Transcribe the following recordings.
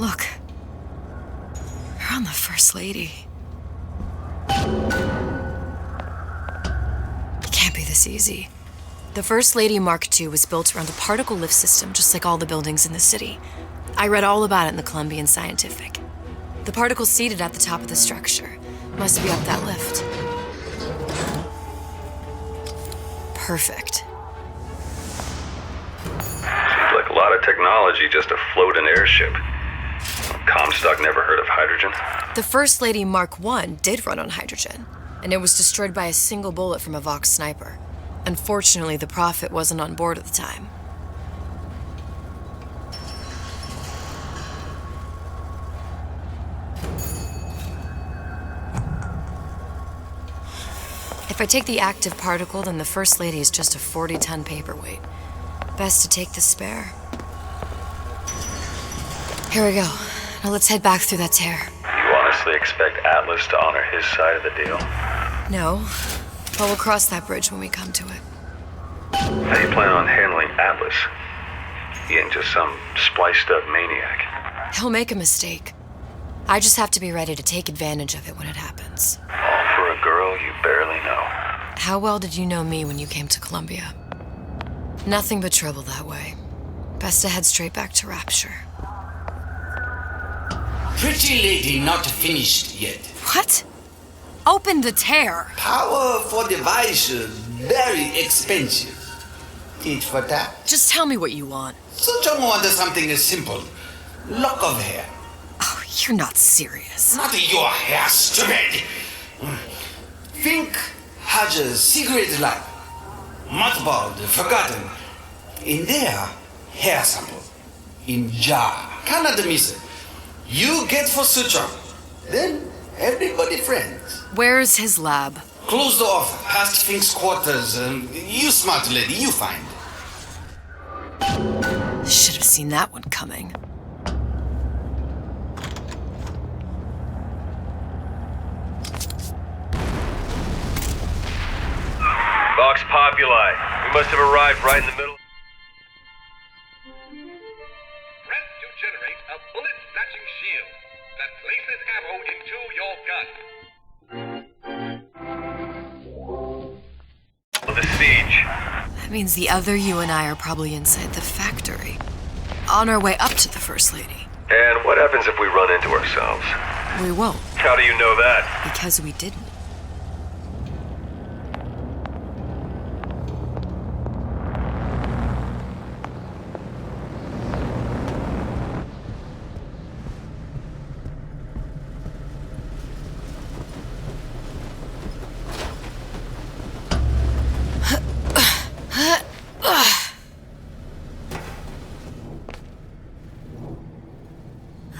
Look. You're on the First Lady. It can't be this easy. The First Lady Mark II was built around a particle lift system, just like all the buildings in the city. I read all about it in the Columbian Scientific. The particles seated at the top of the structure must be up that lift. Perfect. Seems like a lot of technology just to float an airship. Comstock never heard of hydrogen. The First Lady Mark I did run on hydrogen, and it was destroyed by a single bullet from a Vox sniper. Unfortunately, the Prophet wasn't on board at the time. If I take the active particle, then the First Lady is just a 40-ton paperweight. Best to take the spare. Here we go. Now let's head back through that tear. You honestly expect Atlas to honor his side of the deal? No, but we'll cross that bridge when we come to it. How do you plan on handling Atlas? He ain't just some spliced-up maniac. He'll make a mistake. I just have to be ready to take advantage of it when it happens. All for a girl you barely know. How well did you know me when you came to Columbia? Nothing but trouble that way. Best to head straight back to Rapture. Pretty lady not finished yet. What? Open the tear! Power for device very expensive. Tit for tat. Just tell me what you want. Suchong wanted something simple. Lock of hair. Oh, you're not serious. Not your hair, stupid. Fink has a secret lab. Mothballed, forgotten. In there, hair sample. In jar. Cannot miss it. You get for Suchong. Then everybody friends. Where's his lab? Closed off, past Fink's quarters. You smart lady, you find. Should have seen that one coming. Vox Populi. We must have arrived right in the middle. Press to generate a bullet-snatching shield that places ammo into your gun. The siege. That means the other you and I are probably inside the factory. On our way up to the First Lady. And what happens if we run into ourselves? We won't, How do you know that? because we didn't.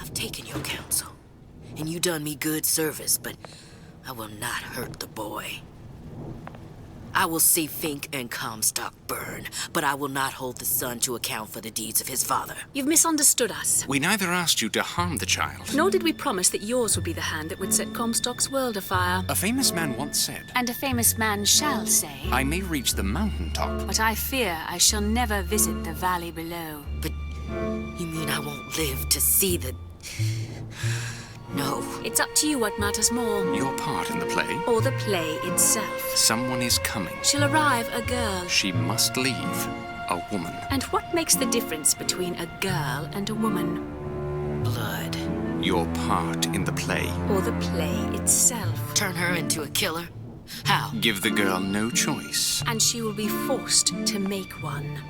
I've taken your counsel, and you done me good service, but I will not hurt the boy. I will see Fink and Comstock burn, but I will not hold the son to account for the deeds of his father. You've misunderstood us. We neither asked you to harm the child. Nor did we promise that yours would be the hand that would set Comstock's world afire. A famous man once said, And a famous man shall say, I may reach the mountaintop. but I fear I shall never visit the valley below. But you mean I won't live to see the... No. It's up to you what matters more, Your part in the play. or the play itself. Someone is coming. She'll arrive a girl. She must leave. A woman. And what makes the difference between a girl and a woman? Blood. Your part in the play. Or the play itself? Turn her into a killer? How? Give the girl no choice. And she will be forced to make one.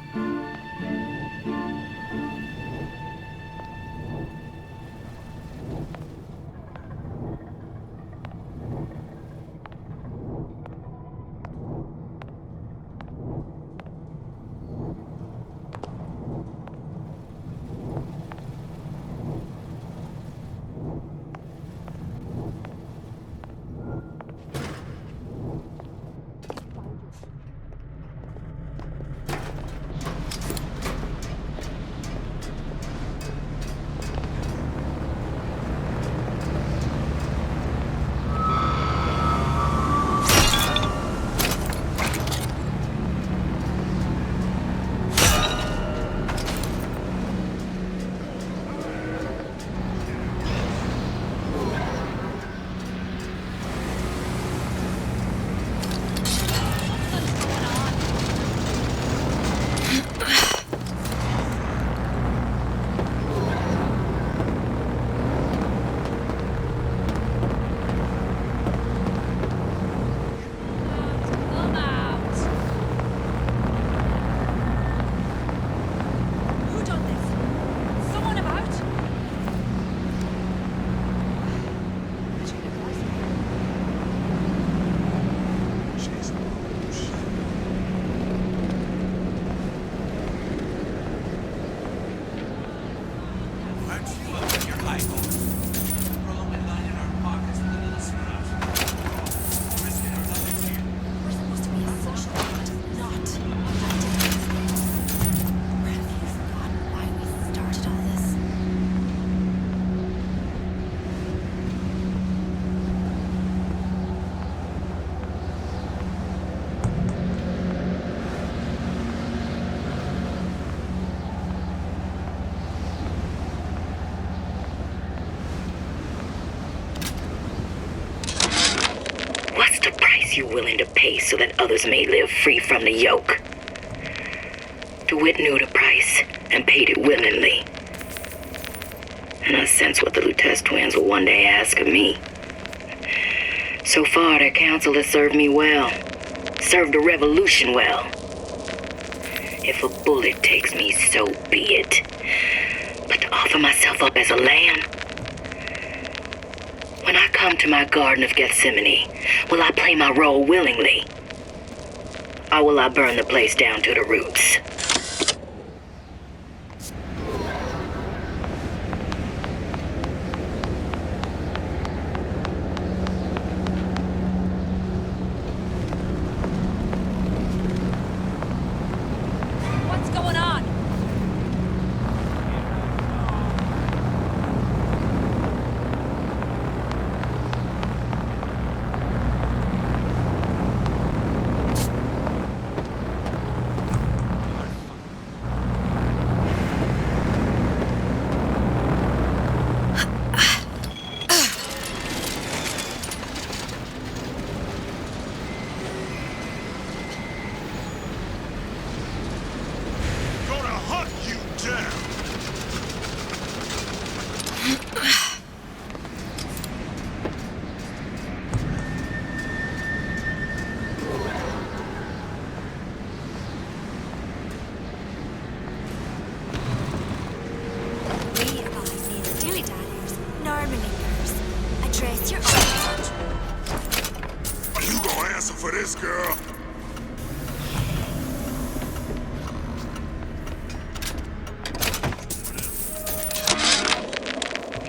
you willing to pay so that others may live free from the yoke? DeWitt knew the price and paid it willingly. And I sense what the Lutez twins will one day ask of me. So far, their counsel has served me well. Served the revolution well. If a bullet takes me, so be it. But to offer myself up as a lamb? When I come to my Garden of Gethsemane, will I play my role willingly? Or will I burn the place down to the roots?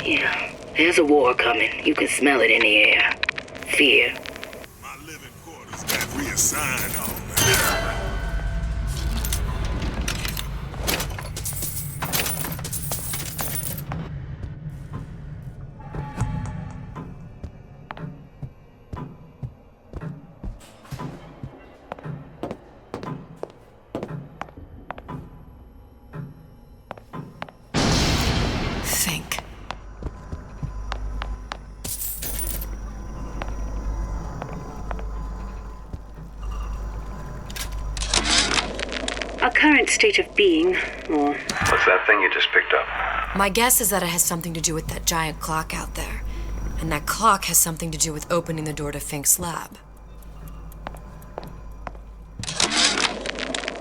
Yeah, there's a war coming. You can smell it in the air. Fear. My living quarters got reassigned on me. Current state of being, or... What's that thing you just picked up? My guess is that it has something to do with that giant clock out there. And that clock has something to do with opening the door to Fink's lab.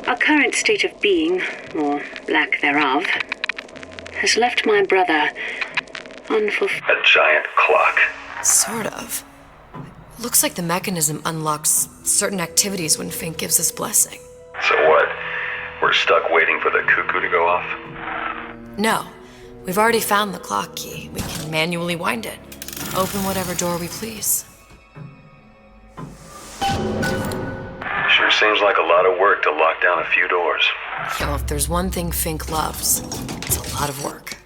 Our current state of being, or lack thereof, has left my brother unfulfilled. A giant clock. Sort of. Looks like the mechanism unlocks certain activities when Fink gives his blessing. So what? We're stuck waiting for the cuckoo to go off? No. We've already found the clock key. We can manually wind it. Open whatever door we please. Sure seems like a lot of work to lock down a few doors. So if there's one thing Fink loves, it's a lot of work.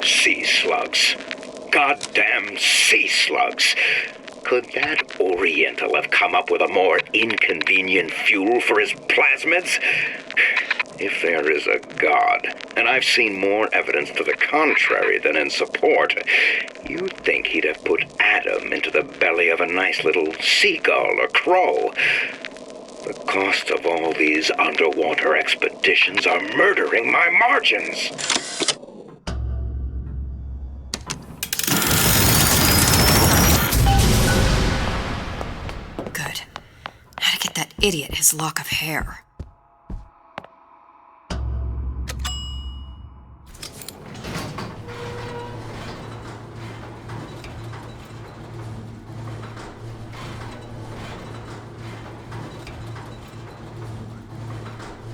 Sea slugs. Goddamn sea slugs. Could that Oriental have come up with a more inconvenient fuel for his plasmids? If there is a God, and I've seen more evidence to the contrary than in support, you'd think he'd have put Adam into the belly of a nice little seagull or crow. The costs of all these underwater expeditions are murdering my margins. Good. How to get that idiot his lock of hair.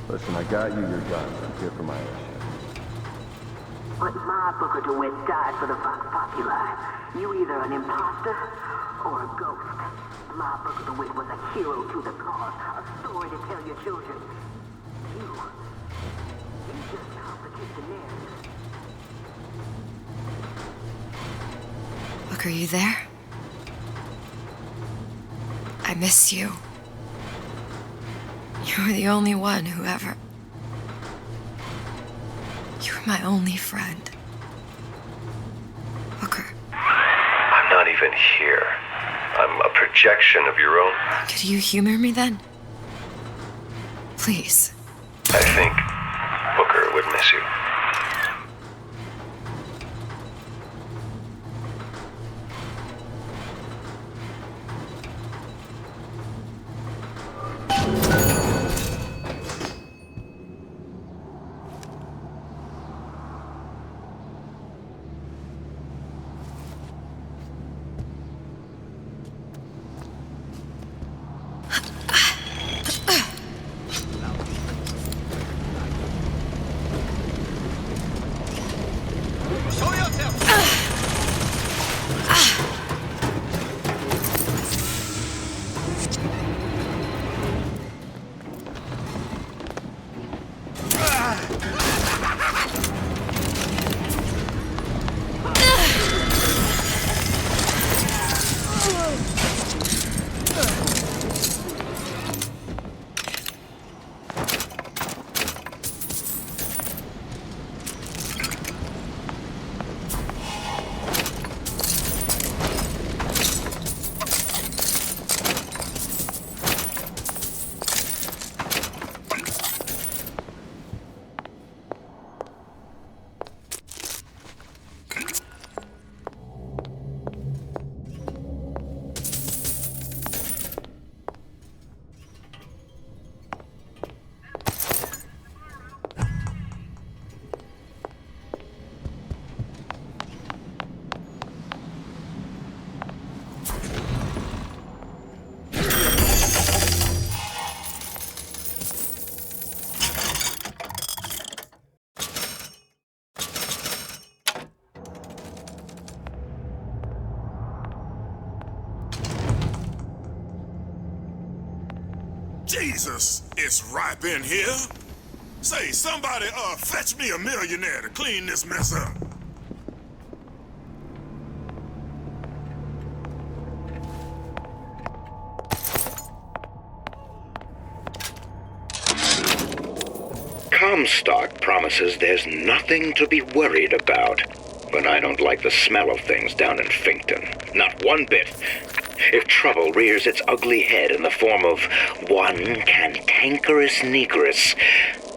Listen, I got you your gun. I'm here for my airship. But my Booker DeWitt died for the Vox Populi. You either an imposter or a ghost. My Booker DeWitt was a hero to the cause, a story to tell your children. You just complicate the narrative. Look, are you there? I miss you. You were the only one who ever... You were my only friend. Booker. I'm not even here. I'm a projection of your own. Could you humor me then? Please. I think Booker would miss you. Jesus, it's ripe in here. Say, somebody, fetch me a millionaire to clean this mess up. Comstock promises there's nothing to be worried about, but I don't like the smell of things down in Finkton. Not one bit. If trouble rears its ugly head in the form of one cantankerous negress,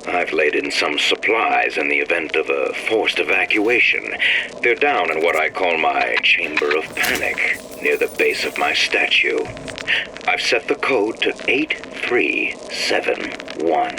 I've laid in some supplies in the event of a forced evacuation. They're down in what I call my chamber of panic, near the base of my statue. I've set the code to 8371.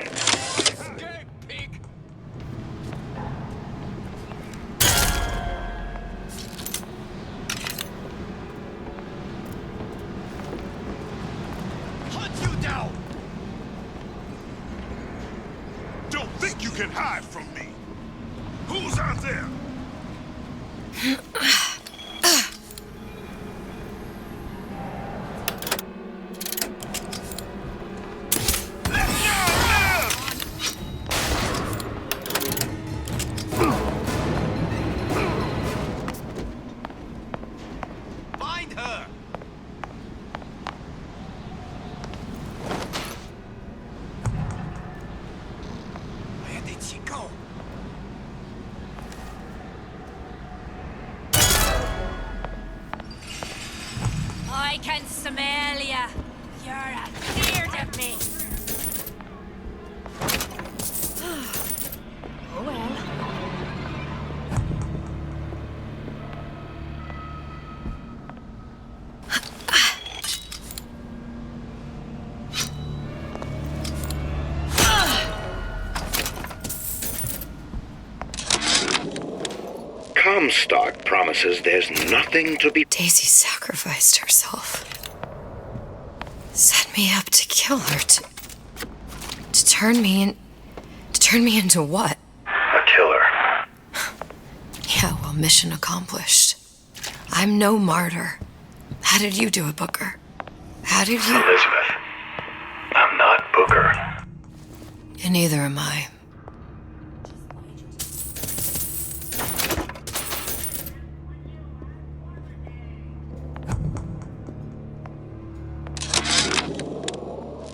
Think you can hide from me? Who's out there? Find her! Where did she go? I can smell ya. You're afeard of me. Comstock promises there's nothing to be... Daisy sacrificed herself. Set me up to kill her, to turn me into what? A killer. Yeah, well, mission accomplished. I'm no martyr. How did you do it, Booker? How did you... Elizabeth, I'm not Booker. And neither am I.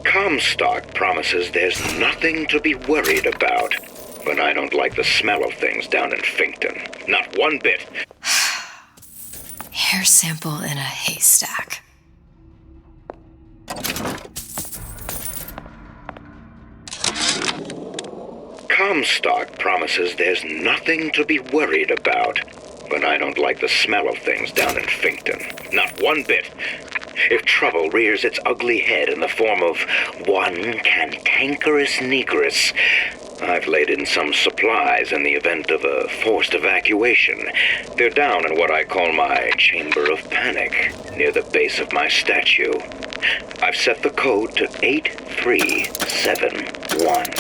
Comstock promises there's nothing to be worried about. But I don't like the smell of things down in Finkton. Not one bit. Hair sample in a haystack. Comstock promises there's nothing to be worried about. But I don't like the smell of things down in Finkton. Not one bit. If trouble rears its ugly head in the form of one cantankerous negress, I've laid in some supplies in the event of a forced evacuation. They're down in what I call my chamber of panic, near the base of my statue. I've set the code to 8371.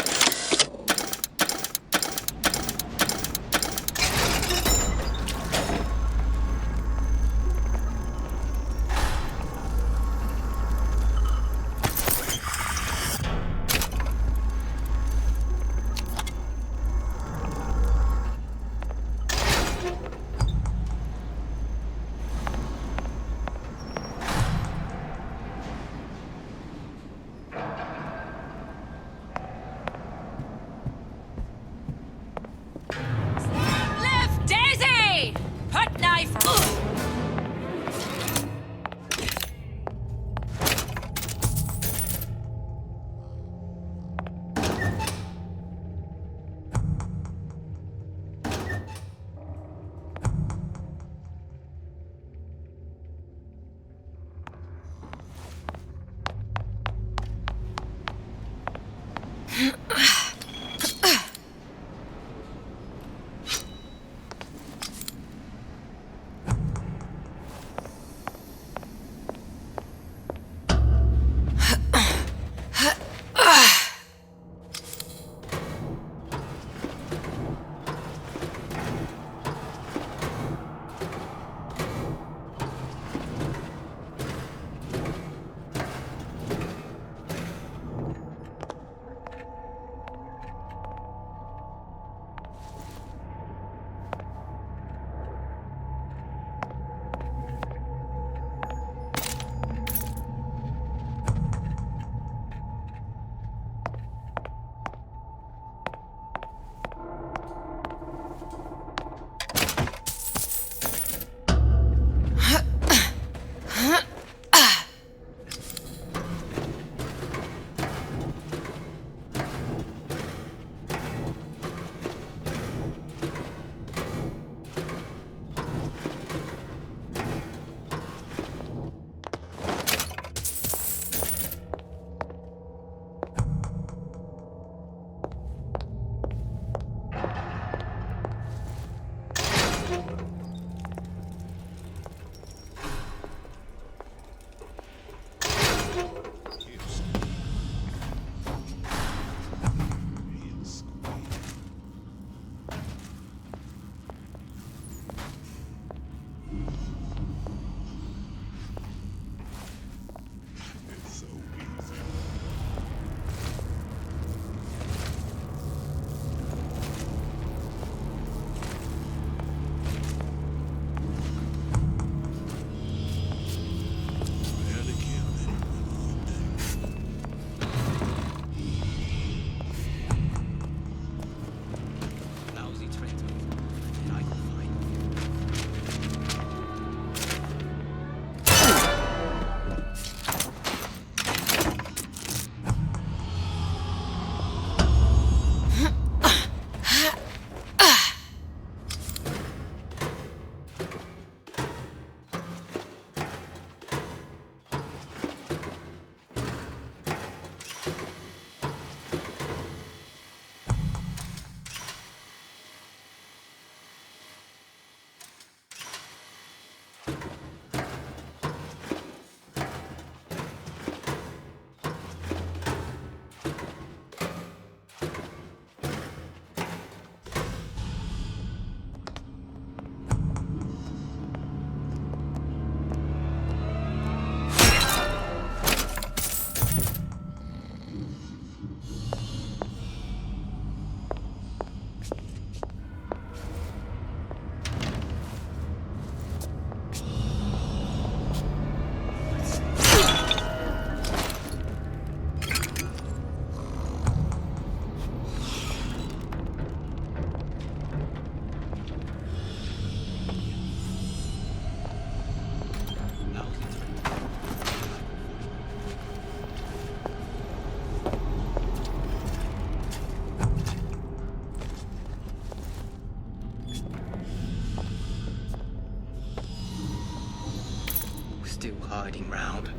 still hiding round.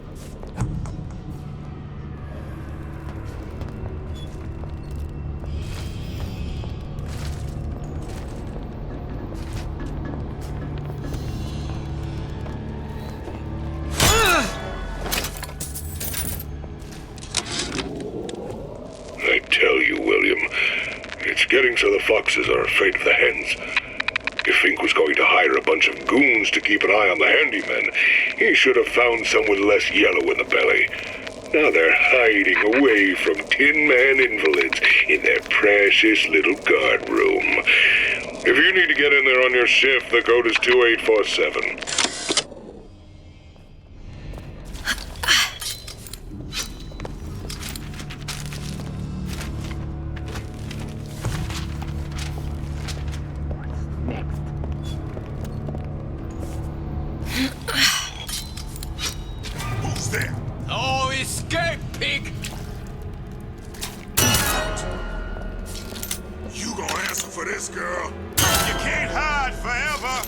I tell you, William, it's getting so the foxes are afraid of the hens. If Fink was going to hire a bunch of goons to keep an eye on the handymen, he should have found some with less yellow in the belly. Now they're hiding away from Tin Man invalids in their precious little guard room. If you need to get in there on your shift, the code is 2847. Who's there? Oh, escape, pig! You gonna answer for this, girl? You can't hide forever.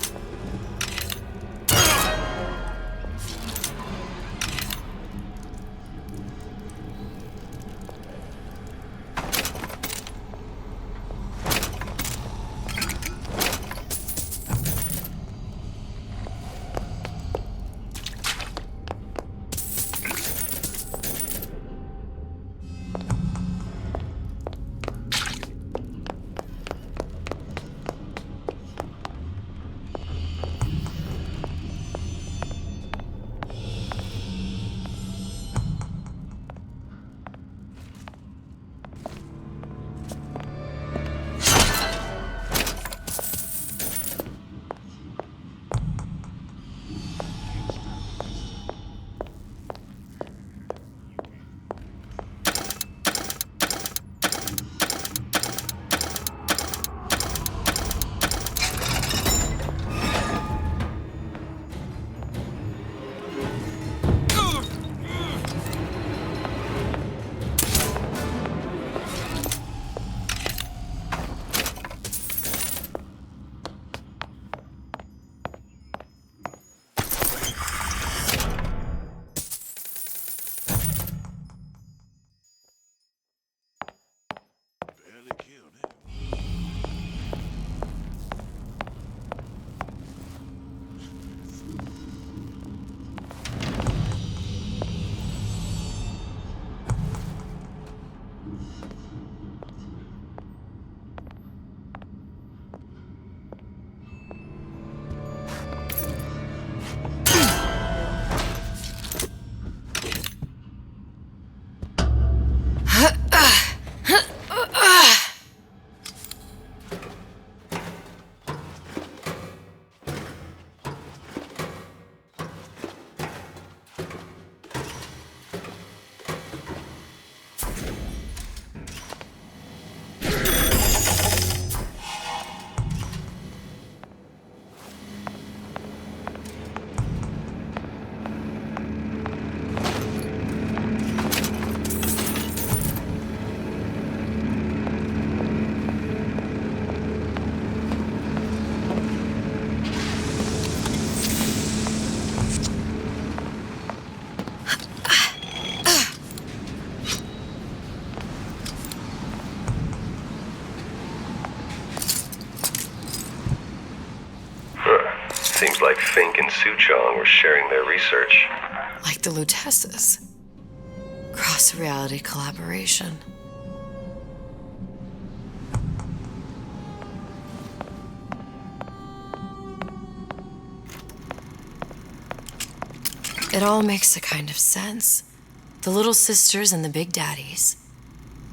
Seems like Fink and Suchong were sharing their research. Like the Lutesses. Cross-reality collaboration. It all makes a kind of sense. The little sisters and the big daddies.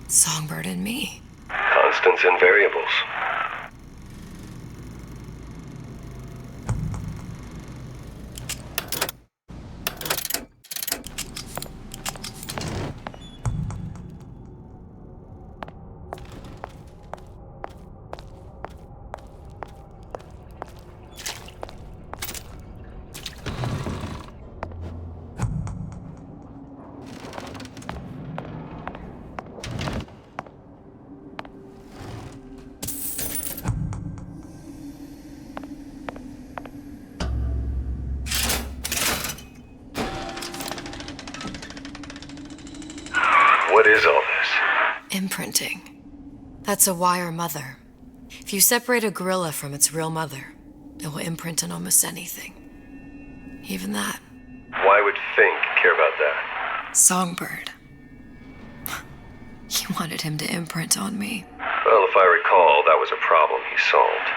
Songbird and me. Constants and variables. imprinting. That's a wire mother. If you separate a gorilla from its real mother, it will imprint on almost anything. Even that. Why would Fink care about that? Songbird. He wanted him to imprint on me. Well, if I recall, that was a problem he solved.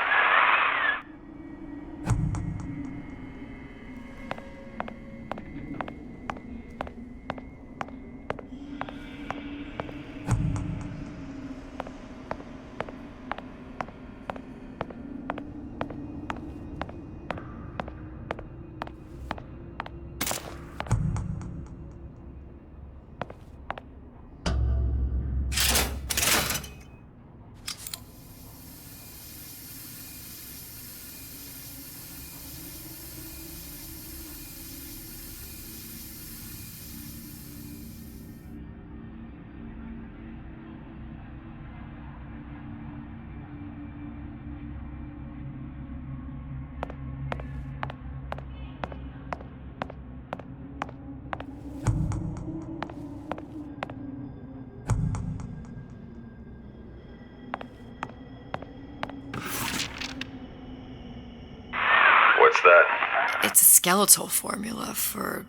What's that? It's a skeletal formula for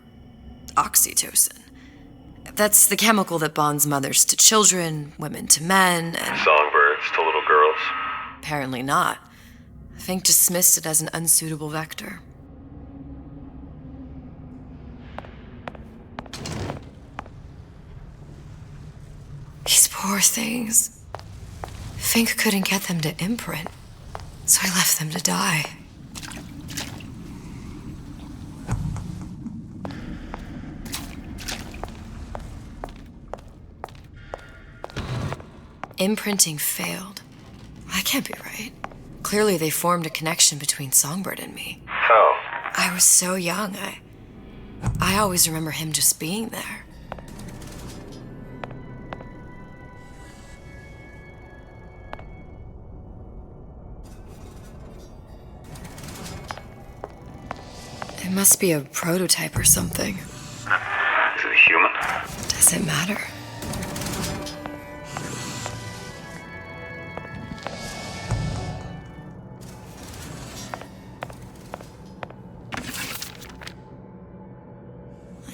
oxytocin. That's the chemical that bonds mothers to children, women to men, and... Songbirds to little girls? Apparently not. Fink dismissed it as an unsuitable vector. These poor things. Fink couldn't get them to imprint, so I left them to die. Imprinting failed. That can't be right. Clearly they formed a connection between Songbird and me. How? I was so young, I always remember him just being there. It must be a prototype or something. Is it a human? Does it matter?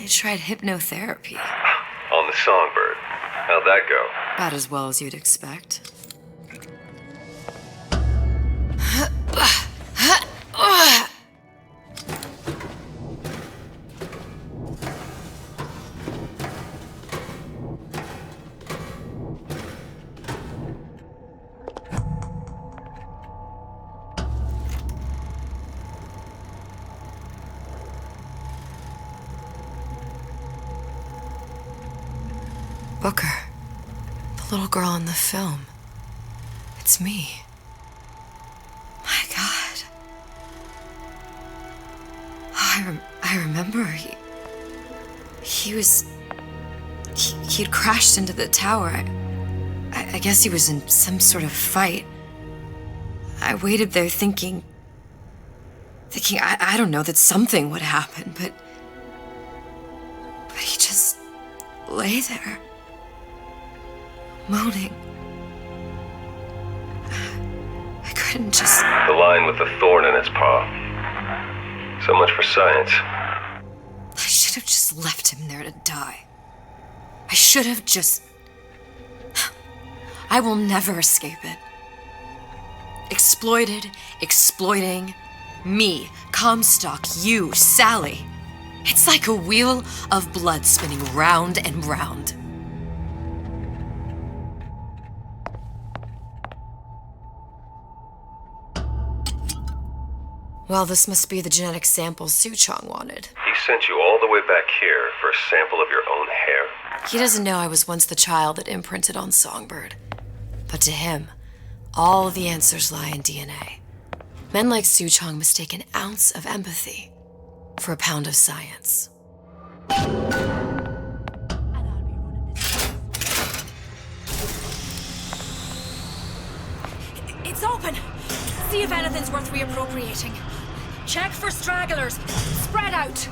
I tried hypnotherapy. On the Songbird. How'd that go? About as well as you'd expect. Booker, the little girl in the film. It's me. My God. Oh, I remember he'd crashed into the tower. I guess he was in some sort of fight. I waited there thinking I don't know, that something would happen, but he just lay there. Moaning. I couldn't just... The line with the thorn in its paw. So much for science. I should have just left him there to die. I should have just... I will never escape it. Exploited, exploiting, me, Comstock, you, Sally. It's like a wheel of blood spinning round and round. Well, this must be the genetic sample Suchong wanted. He sent you all the way back here for a sample of your own hair? He doesn't know I was once the child that imprinted on Songbird. But to him, all the answers lie in DNA. Men like Suchong mistake an ounce of empathy for a pound of science. It's open! See if anything's worth reappropriating. Check for stragglers. Spread out.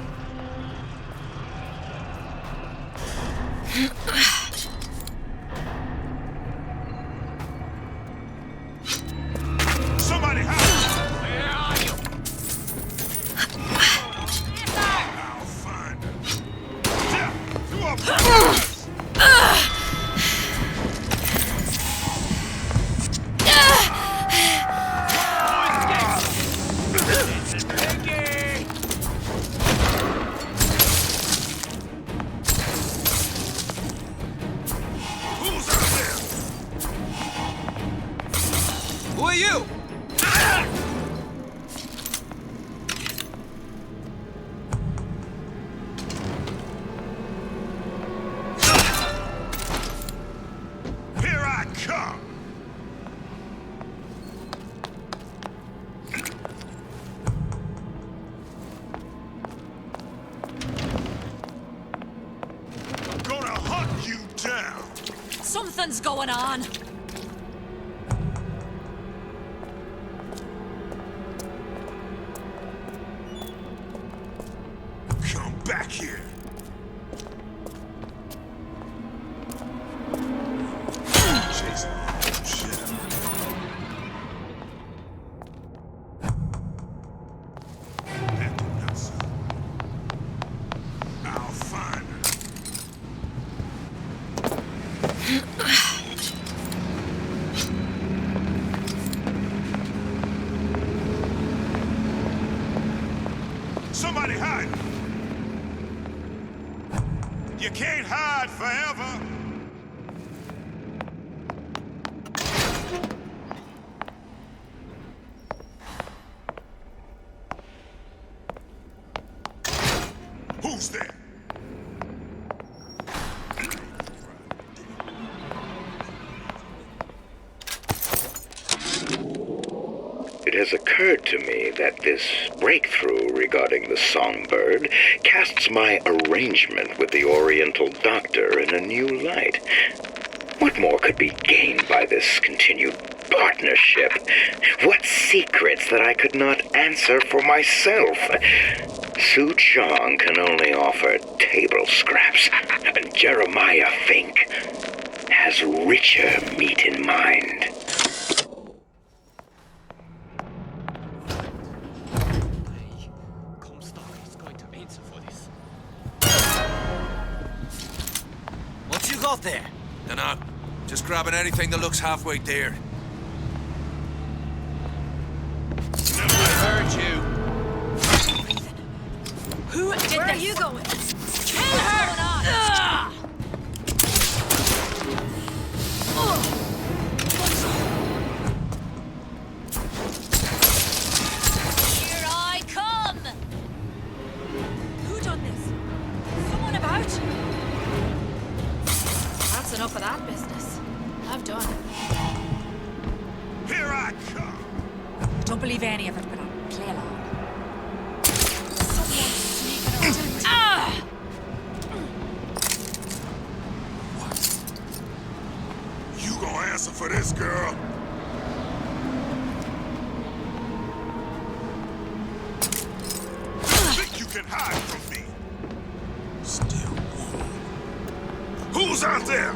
going on? Come back here. Chasing shit. That did not suck. I'll find her. Somebody hide! You can't hide forever! Who's there? It has occurred to me that this breakthrough regarding the songbird casts my arrangement with the Oriental Doctor in a new light. What more could be gained by this continued partnership? What secrets that I could not answer for myself? Su Chong can only offer table scraps, and Jeremiah Fink has richer meat in mind. What you got there? Dunno. Just grabbing anything that looks halfway there. I heard you. Who did this? Where are you going? Kill her! Here I come! Who done this? Someone about? That's enough of that business. I've done. Here I come! Don't believe any of it, but I'll play along. Someone's sneaking around. You gonna answer for this, girl? Think you can hide from me? Still warm. Who's out there?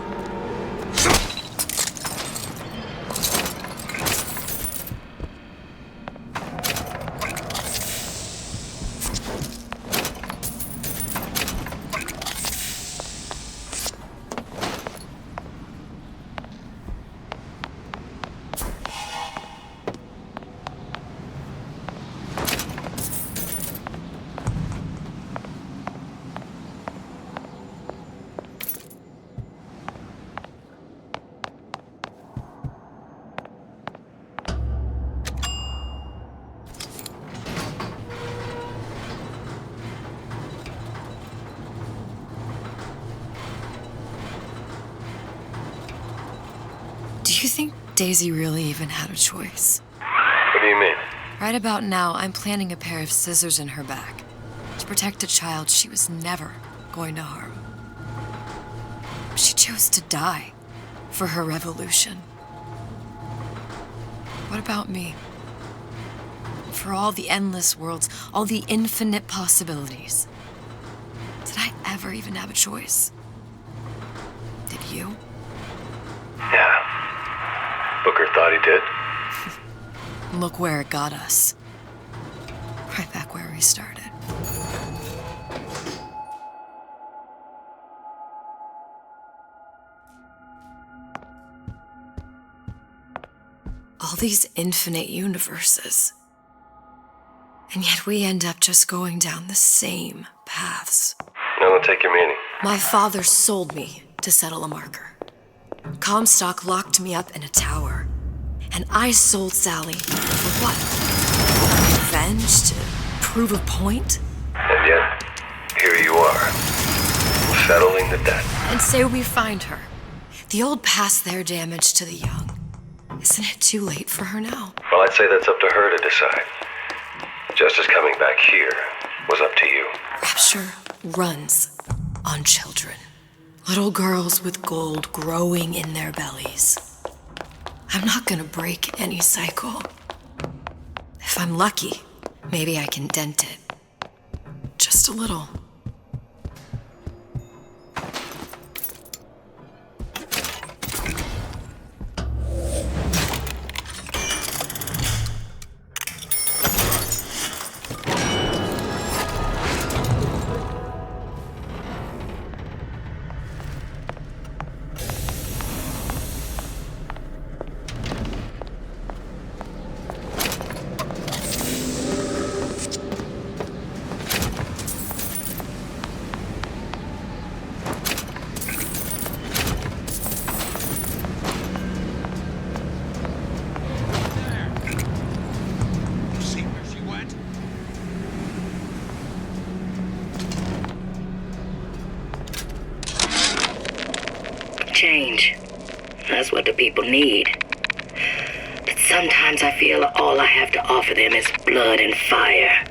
Do you think Daisy really even had a choice? What do you mean? Right about now, I'm planting a pair of scissors in her back to protect a child she was never going to harm. She chose to die for her revolution. What about me? For all the endless worlds, all the infinite possibilities. Did I ever even have a choice? Did you? Yeah. Booker thought he did. Look where it got us. Right back where we started. All these infinite universes. And yet we end up just going down the same paths. I don't take your meaning. My father sold me to settle a marker. Comstock locked me up in a tower. And I sold Sally for what? Revenge? To prove a point? And yet, here you are, settling the debt. And say we find her. The old past their damage to the young. Isn't it too late for her now? Well, I'd say that's up to her to decide. Justice coming back here was up to you. Rapture runs on children. Little girls with gold growing in their bellies. I'm not gonna break any cycle. If I'm lucky, maybe I can dent it. Just a little. Change. That's what the people need. But sometimes I feel all I have to offer them is blood and fire.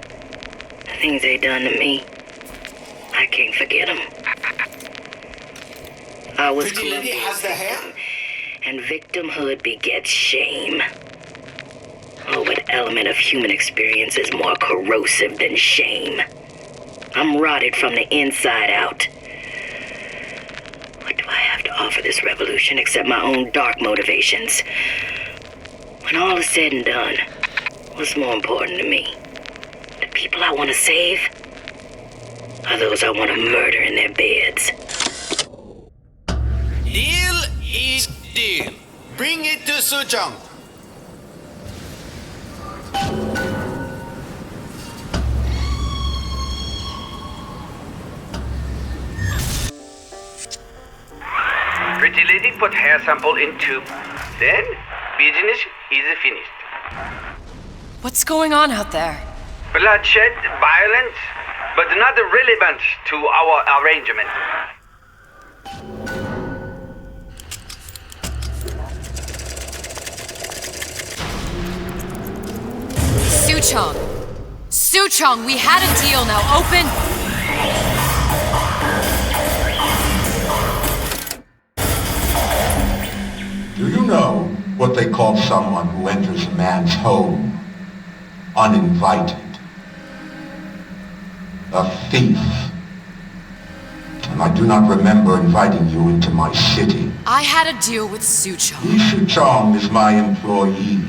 The things they done to me, I can't forget them. I was Pretty lady has the hair? And victimhood begets shame. Oh, what element of human experience is more corrosive than shame? I'm rotted from the inside out. What do I have to offer this revolution except my own dark motivations? When all is said and done, what's more important to me? The people I want to save? Or those I want to murder in their beds? Deal is deal. Bring it to Sujong. Pretty lady put hair sample in tube. Then, business is finished. What's going on out there? Bloodshed, violence, but not relevant to our arrangement. Suchong! Suchong, we had a deal, now open! Do you know what they call someone who enters a man's home uninvited? A thief. And I do not remember inviting you into my city. I had a deal with Suchong. Suchong is my employee.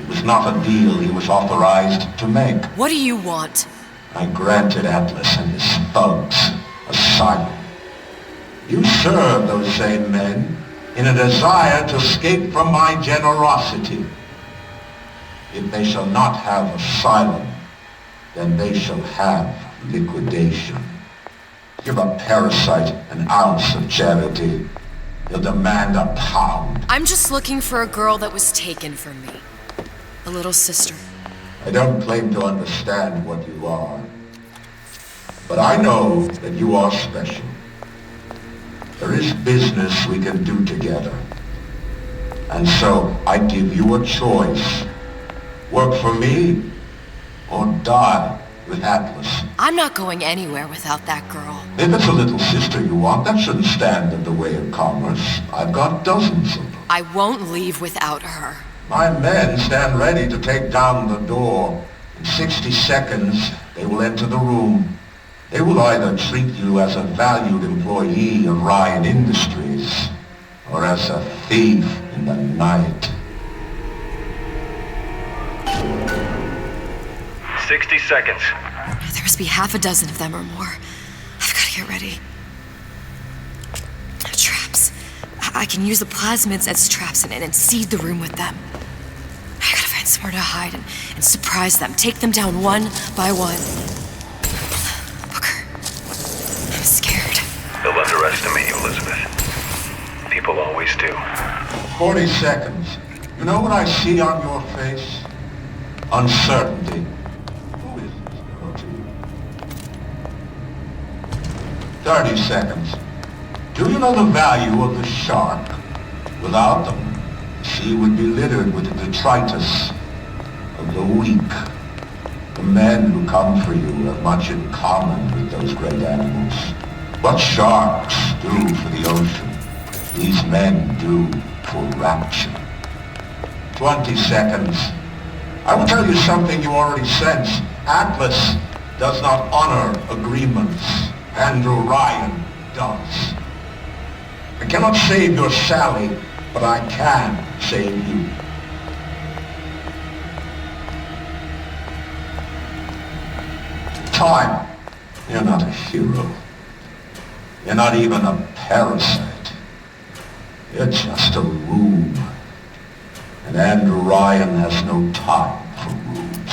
It was not a deal he was authorized to make. What do you want? I granted Atlas and his thugs asylum. You serve those same men in a desire to escape from my generosity. If they shall not have asylum, then they shall have liquidation. Give a parasite an ounce of charity. He'll demand a pound. I'm just looking for a girl that was taken from me. A little sister. I don't claim to understand what you are, but I know that you are special. There is business we can do together. And so I give you a choice. Work for me or die with Atlas. I'm not going anywhere without that girl. If it's a little sister you want, that shouldn't stand in the way of commerce. I've got dozens of them. I won't leave without her. My men stand ready to take down the door. In 60 seconds, they will enter the room. They will either treat you as a valued employee of Ryan Industries, or as a thief in the night. 60 seconds. There must be half a dozen of them or more. I've got to get ready. Traps. I can use the plasmids as traps and seed the room with them. I gotta find somewhere to hide and surprise them. Take them down one by one. Booker, I'm scared. They'll underestimate you, Elizabeth. People always do. 40 seconds. You know what I see on your face? Uncertainty. Who is this girl to you? 30 seconds. Do you know the value of the shark? Without them, the sea would be littered with the detritus of the weak. The men who come for you have much in common with those great animals. What sharks do for the ocean, these men do for rapture. 20 seconds. I will tell you something you already sense. Atlas does not honor agreements. Andrew Ryan does. I cannot save your Sally, but I can save you. Time. You're not a hero. You're not even a parasite. You're just a room. And Andrew Ryan has no time for rooms.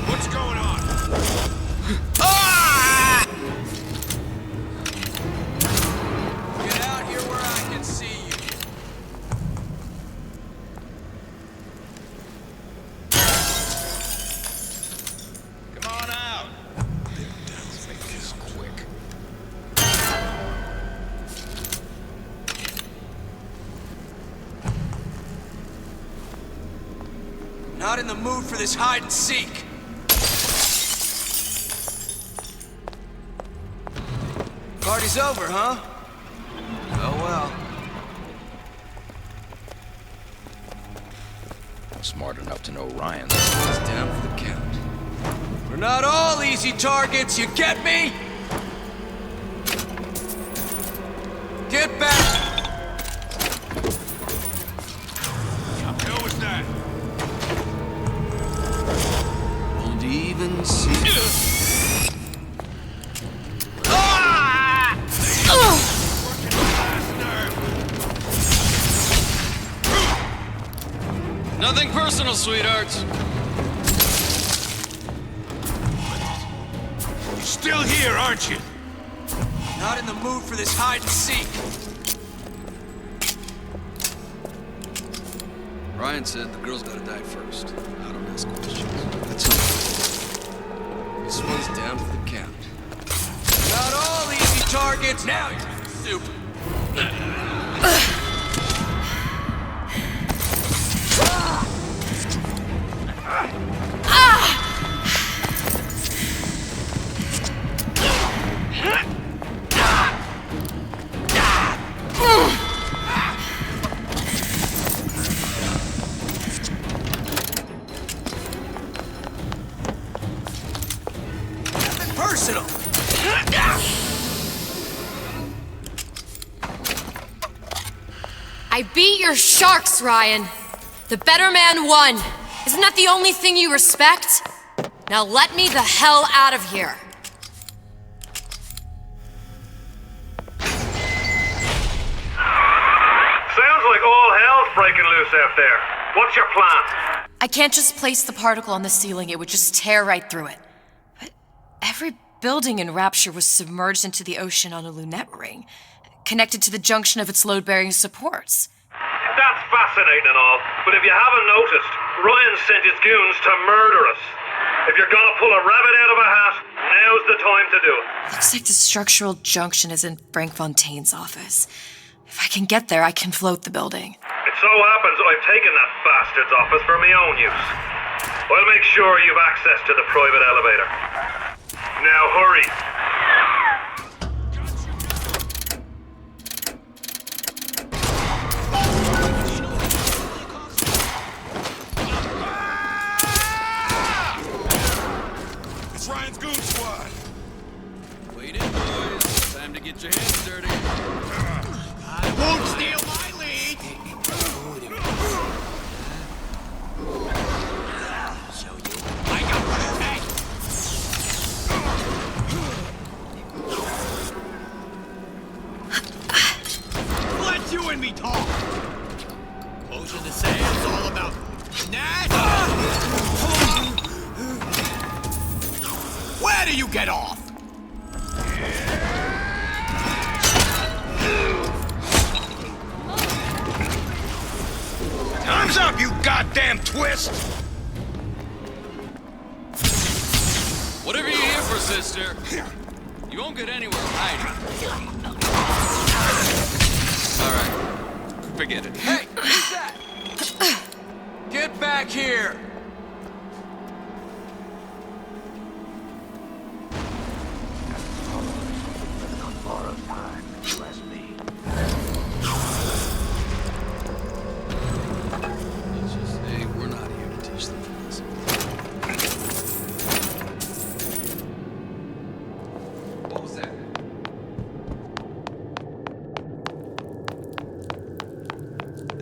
What's going on? Get out here where I can see you. Come on out. Let's make this quick. Not in the mood for this hide and seek. Party's over, huh? Oh well. Smart enough to know Ryan. It's down for the count. We're not all easy targets, you get me? Get back! The hell was that? Won't even see. Nothing personal, sweethearts. You're still here, aren't you? Not in the mood for this hide and seek. Ryan said the girl's gotta die first. I don't ask questions. That's all. This one's down for the count. Not all easy targets. Now you're super. Nothing personal. I beat your sharks, Ryan. The better man won. Isn't that the only thing you respect? Now let me the hell out of here. Sounds like all hell's breaking loose out there. What's your plan? I can't just place the particle on the ceiling, it would just tear right through it. But every building in Rapture was submerged into the ocean on a lunette ring, connected to the junction of its load-bearing supports. That's fascinating and all, but if you haven't noticed, Ryan sent his goons to murder us. If you're gonna pull a rabbit out of a hat, now's the time to do it. Looks like the structural junction is in Frank Fontaine's office. If I can get there, I can float the building. It so happens I've taken that bastard's office for my own use. I'll make sure you've access to the private elevator. Now hurry. It's Ryan's goon squad. Wait in, boys. Time to get your hands dirty. I won't steal my lead. Show you. I got what it takes. Let you and me talk. Ocean to say it's all about that. Where do you get off? Time's up, you goddamn twist! Whatever you're here for, sister, you won't get anywhere hiding. All right, forget it. Hey, who's that? Get back here!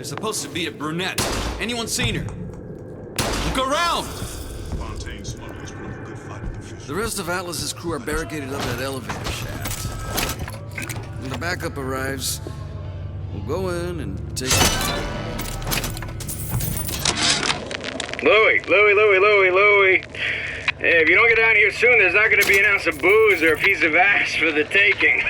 There's supposed to be a brunette. Anyone seen her? Look around! The rest of Atlas's crew are barricaded up that elevator shaft. When the backup arrives, we'll go in and take it. Louie. Hey, if you don't get down here soon, there's not going to be an ounce of booze or a piece of ass for the taking.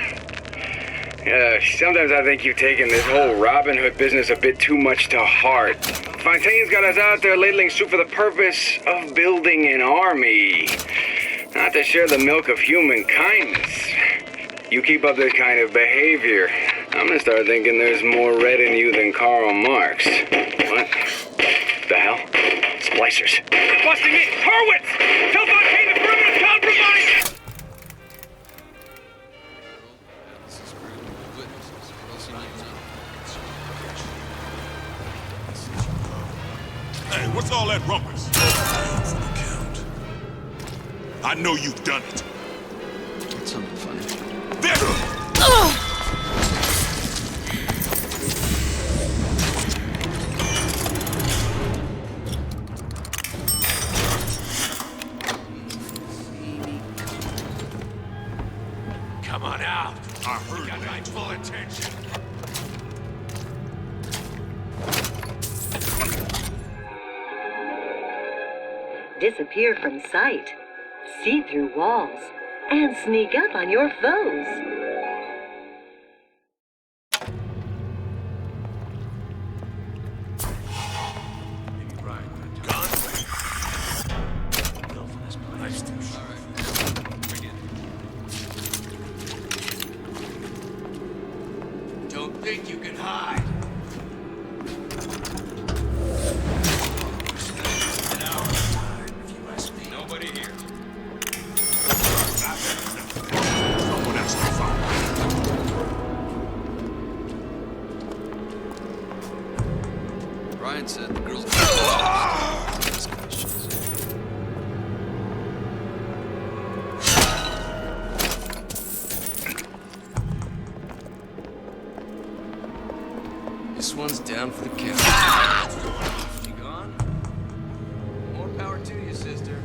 Sometimes I think you've taken this whole Robin Hood business a bit too much to heart. Fontaine's got us out there ladling soup for the purpose of building an army, not to share the milk of human kindness. You keep up this kind of behavior, I'm gonna start thinking there's more red in you than Karl Marx. What? The hell? Splicers. They're busting in! Hurwitz! Tell Fontaine the perimeter's compromised! Hey, what's all that rumpus? For the count. I know you've done it. It's something funny. There! Come on out. I heard Got my full attention. Disappear from sight, see through walls, and sneak up on your foes. Don't think you can hide. An hour of time, if you ask me. Nobody here. Someone else to find. Ryan said the girls... This one's down for the count. You gone? More power to you, sister.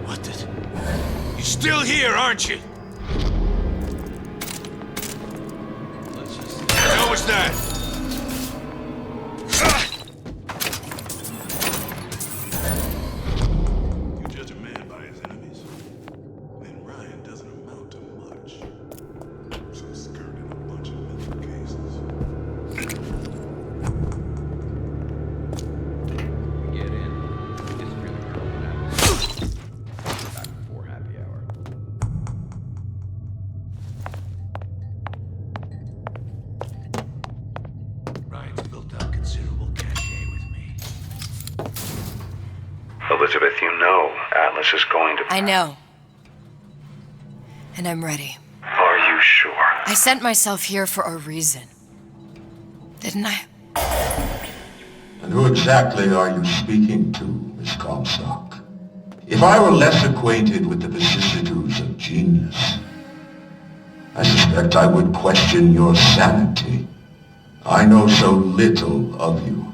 What the... You're still here, aren't you? Let's just... How was that? You judge a man by his enemies. And Ryan doesn't amount to much. Some skirt in a bunch of mental cases. Get in. It's really girl now. Back before happy hour. Ryan's built up considerable cachet with me. Elizabeth, you know Atlas is going to... I know. And I'm ready. Are you sure? I sent myself here for a reason. Didn't I? And who exactly are you speaking to, Miss Comstock? If I were less acquainted with the vicissitudes of genius, I suspect I would question your sanity. I know so little of you,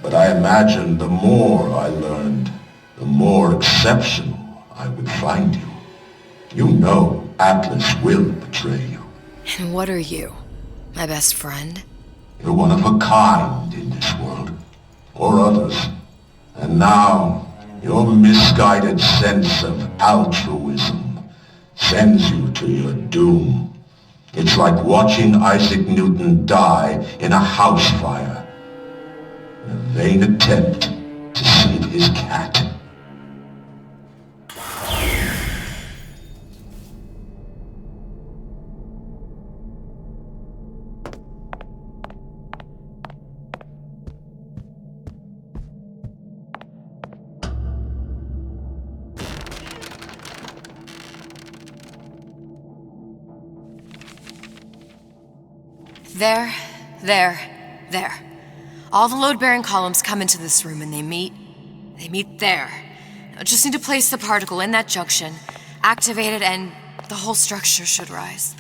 but I imagine the more I learned, the more exceptional I would find you. You know Atlas will betray you. And what are you? My best friend? You're one of a kind in this world, or others. And now, your misguided sense of altruism sends you to your doom. It's like watching Isaac Newton die in a house fire, in a vain attempt to save his cat. There. All the load-bearing columns come into this room and they meet there. I just need to place the particle in that junction, activate it, and The whole structure should rise.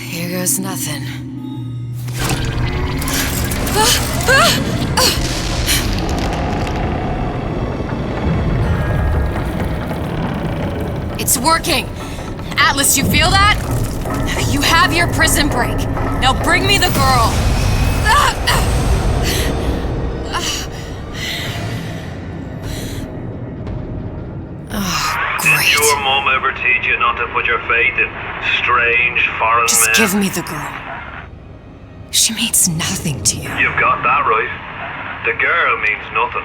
Here goes nothing. It's working! Atlas, you feel that? You have your prison break. Now bring me the girl. Oh, great. Did your mom ever teach you not to put your faith in strange foreign men? Just give me the girl. She means nothing to you. You've got that right. The girl means nothing.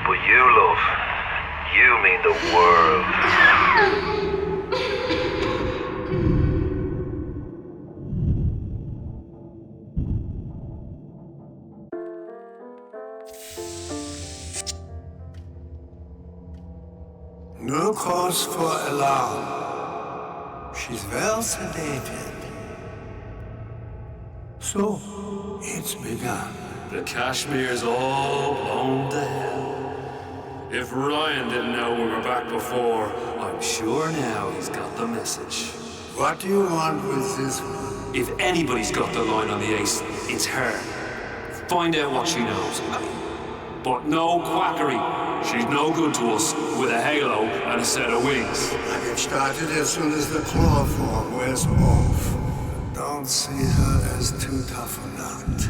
But you, love, you mean the world. No cause for alarm. She's well sedated. So, it's begun. The Kashmir's all blown to hell. If Ryan didn't know we were back before, I'm sure now he's got the message. What do you want with this one? If anybody's got the line on the ace, it's her. Find out what she knows. But no quackery. She's no good to us with a halo and a set of wings. I get started as soon as the claw form wears off. Don't see her as too tough a nut.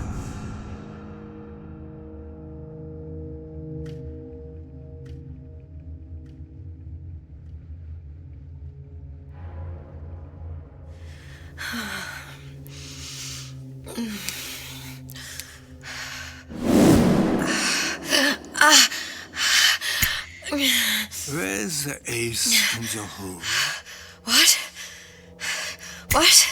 Where's the ace in the hole? What? What?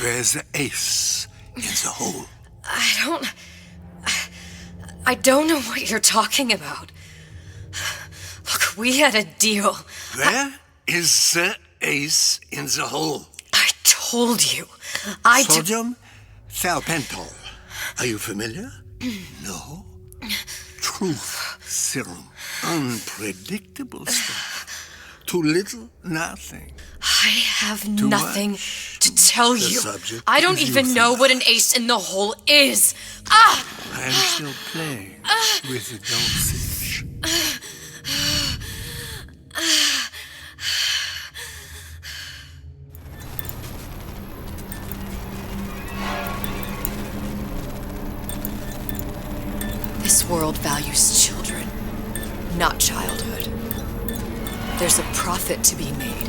Where's the ace in the hole? I don't know what you're talking about. Look, we had a deal. Where is the ace in the hole? I told you. Sodium thiopental. Are you familiar? No? Truth serum. Unpredictable stuff. Too little, nothing. I have Too nothing much. to tell The you. subject I don't is even know what an ace in the hole is. Ah! I am still playing with the dosage. This world values children, not childhood. There's a profit to be made,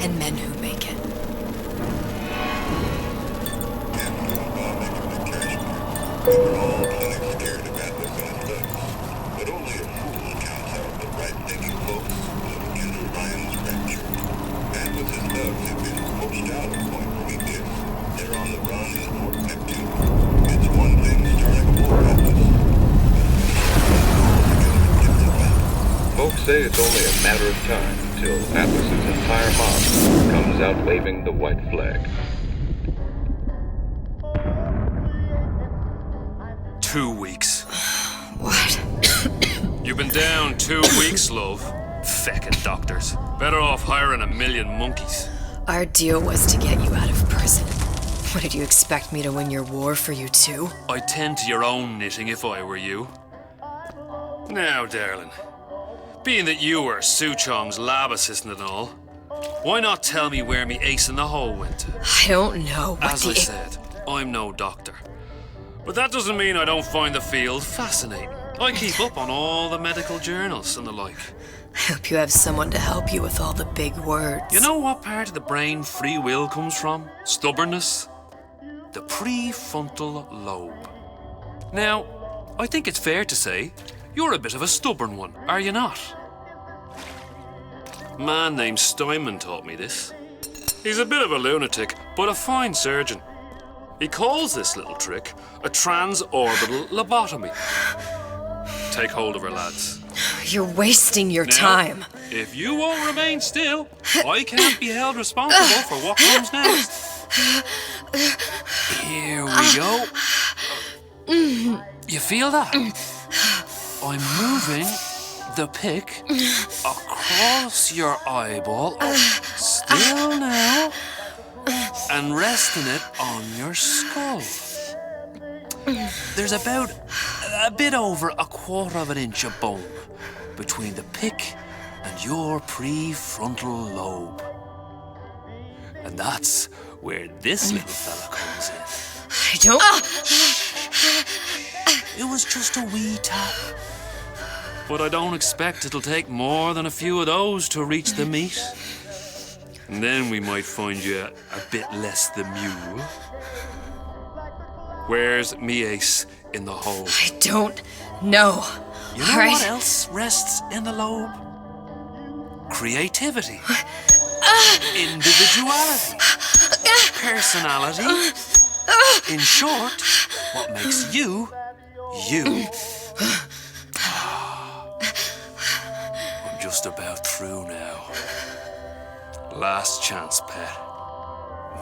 and men who make it. We're all plenty scared of Atlas and his thugs, but only a fool counts out the right-thinking folks of Andrew Ryan's rapture. Atlas's thugs have been poached out of Point Prometheus. They're on the run in Fort Neptune. It's one thing starting a war, Atlas. Folks say it's only a matter of time until Atlas's entire mob comes out waving the white flag. 2 weeks. What? You've been down 2 weeks, love. Feckin' doctors. Better off hiring 1,000,000 monkeys. Our deal was to get you out of prison. What, did you expect me to win your war for you too? I'd tend to your own knitting if I were you. Now, darling, being that you were Su Chong's lab assistant and all, why not tell me where me ace in the hole went to? I don't know what As I said, I'm no doctor. But that doesn't mean I don't find the field fascinating. I keep up on all the medical journals and the like. I hope you have someone to help you with all the big words. You know what part of the brain free will comes from? Stubbornness? The prefrontal lobe. Now, I think it's fair to say you're a bit of a stubborn one, are you not? A man named Steinman taught me this. He's a bit of a lunatic, but a fine surgeon. He calls this little trick a transorbital lobotomy. Take hold of her, lads. You're wasting your Now, time. If you won't remain still, I can't be held responsible for what comes next. Here we go. You feel that? I'm moving the pick across your eyeball, still now, and resting it on your skull. There's about a bit over 1/4 of an inch of bone between the pick and your prefrontal lobe. And that's where this little fella comes in. I don't... It was just a wee tap. But I don't expect it'll take more than a few of those to reach the meat. And then we might find you a bit less the mule. Where's me ace in the hole? I don't know. You know what else rests in the lobe? Creativity. Individuality. Personality. In short, what makes you, you. I'm just about through now. Last chance, pet.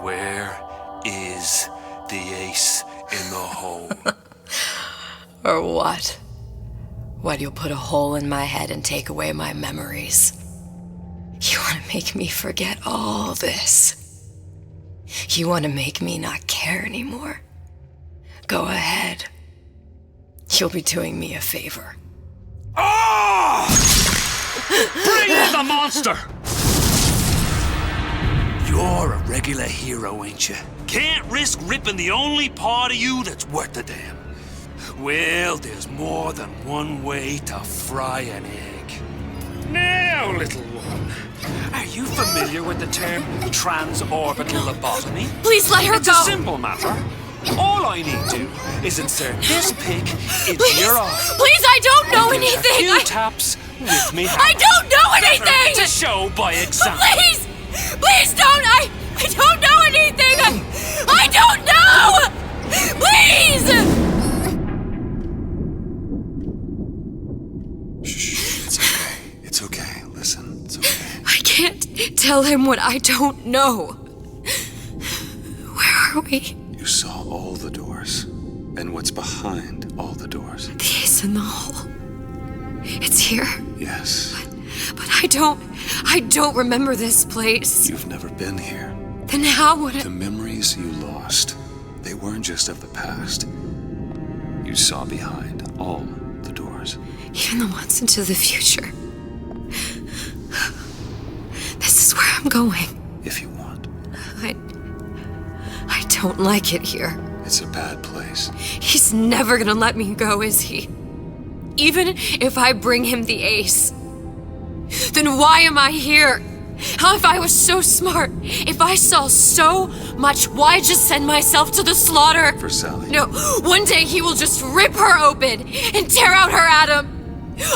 Where is the ace in the hole? Or what? What, you'll put a hole in my head and take away my memories? You want to make me forget all this? You want to make me not care anymore? Go ahead. You'll be doing me a favor. Ah! Bring in the monster! You're a regular hero, ain't you? Can't risk ripping the only part of you that's worth a damn. Well, there's more than one way to fry an egg. Now, little one, are you familiar with the term transorbital lobotomy? Please let her It's go! a simple matter. All I need to is insert this pick into your eye. Please, I don't know And give anything! A few taps with me. I don't know anything! To show by example. Please! Please don't! I don't know anything! I don't know! Please! It's okay. Listen, it's okay. I can't tell him what I don't know. Where are we? You saw all the doors. And what's behind all the doors. The ace in the hole. It's here. Yes. But I don't remember this place. You've never been here. Then how would The memories you lost, they weren't just of the past. You saw behind all the doors. Even the ones into the future. This is where I'm going. If you want. I don't like it here. It's a bad place. He's never gonna let me go, is he? Even if I bring him the ace. Then why am I here? How, if I was so smart, if I saw so much, why just send myself to the slaughter? For Sally. No, one day he will just rip her open and tear out her atom.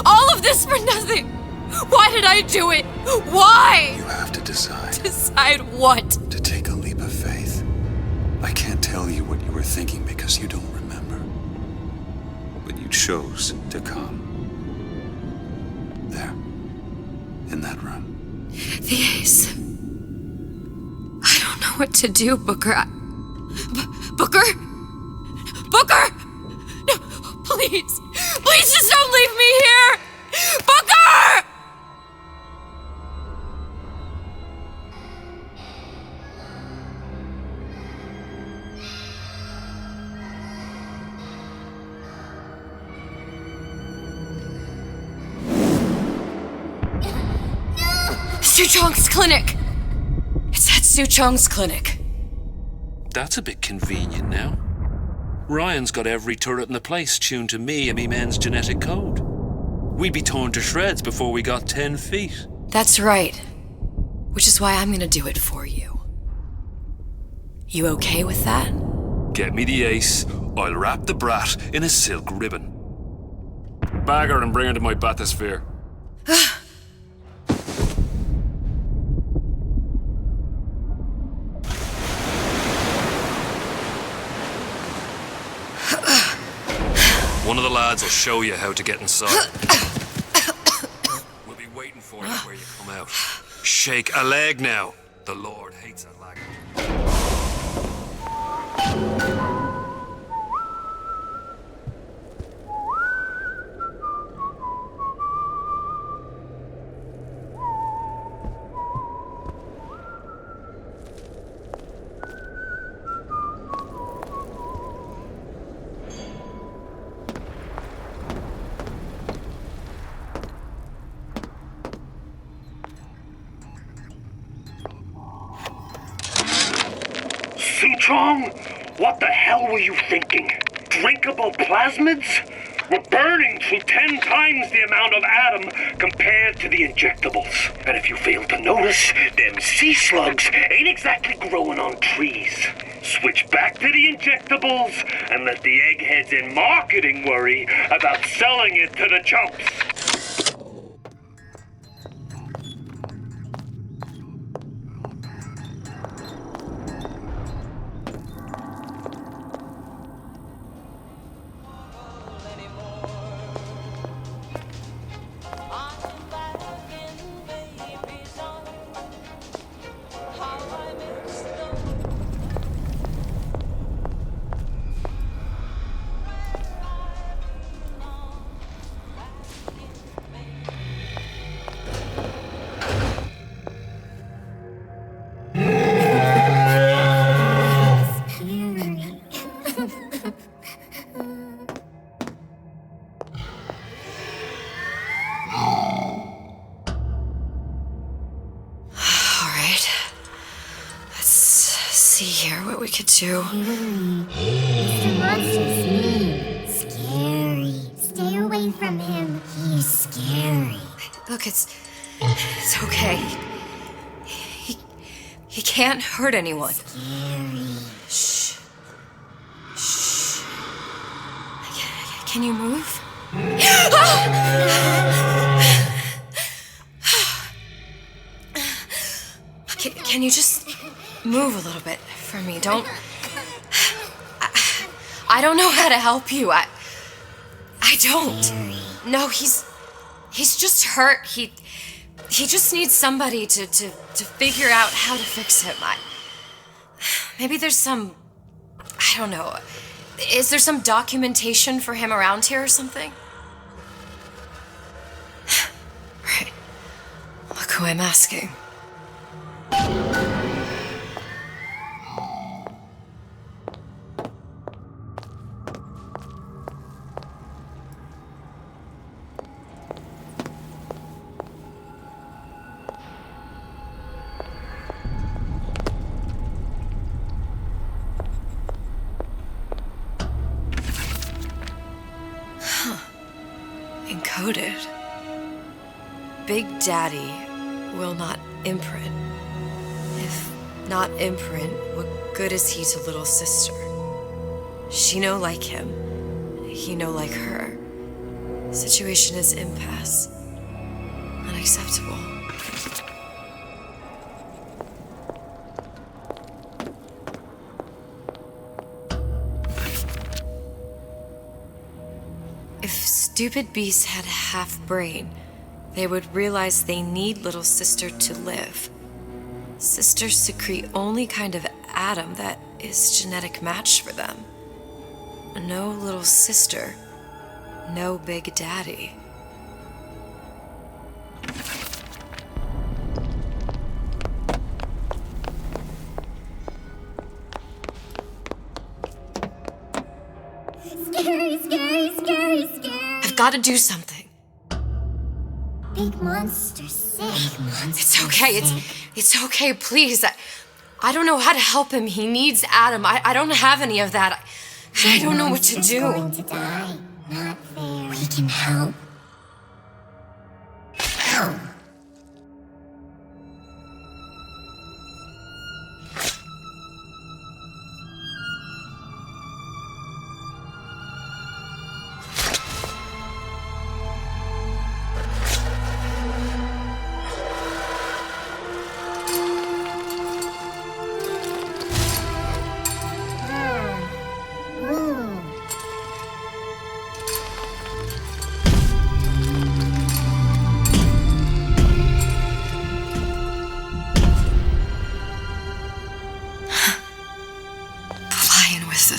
All of this for nothing. Why did I do it? Why? You have to decide. Decide what? To take a leap of faith. I can't tell you what you were thinking because you don't remember. But you chose to come. There. In that room. The ace. I don't know what to do, Booker. Booker? Booker! No, please. Please just don't leave me here! Booker! Suchong's clinic! It's at Suchong's clinic. That's a bit convenient now. Ryan's got every turret in the place tuned to me and me men's genetic code. We'd be torn to shreds before we got 10 feet. That's right. Which is why I'm gonna do it for you. You okay with that? Get me the ace, I'll wrap the brat in a silk ribbon. Bag her and bring her to my bathysphere. One of the lads will show you how to get inside. toilet where you come out. Shake a leg now. The Lord hates a lag. Suchong, what the hell were you thinking? Drinkable plasmids? We're burning through 10 times the amount of atom compared to the injectables. And if you fail to notice, them sea slugs ain't exactly growing on trees. Switch back to the injectables and let the eggheads in marketing worry about selling it to the chumps. What we could do. Mr. Monster's mean. Scary. Stay away from him. He's scary. Look, it's okay. He can't hurt anyone. Scary. Shh. Shh. Can you move? Can you just move a little bit for me? Don't... I don't know how to help you. I don't. No, he's just hurt. He just needs somebody to figure out how to fix him. Maybe there's some... I don't know. Is there some documentation for him around here or something? Right. Look who I'm asking. Encoded. Big Daddy will not imprint. If not imprint, what good is he to little sister? She no like him, he no like her. Situation is impasse. Unacceptable. If stupid beasts had a half brain, they would realize they need little sister to live. Sisters secrete only kind of atom that is genetic match for them. No little sister, no Big Daddy. Scary, scary, scary, scary. I've got to do something. Big monster sick. It's okay. It's okay, please. I don't know how to help him. He needs Adam. I don't have any of that. I don't know what to do. Going to die. Not fair. We can help. Help.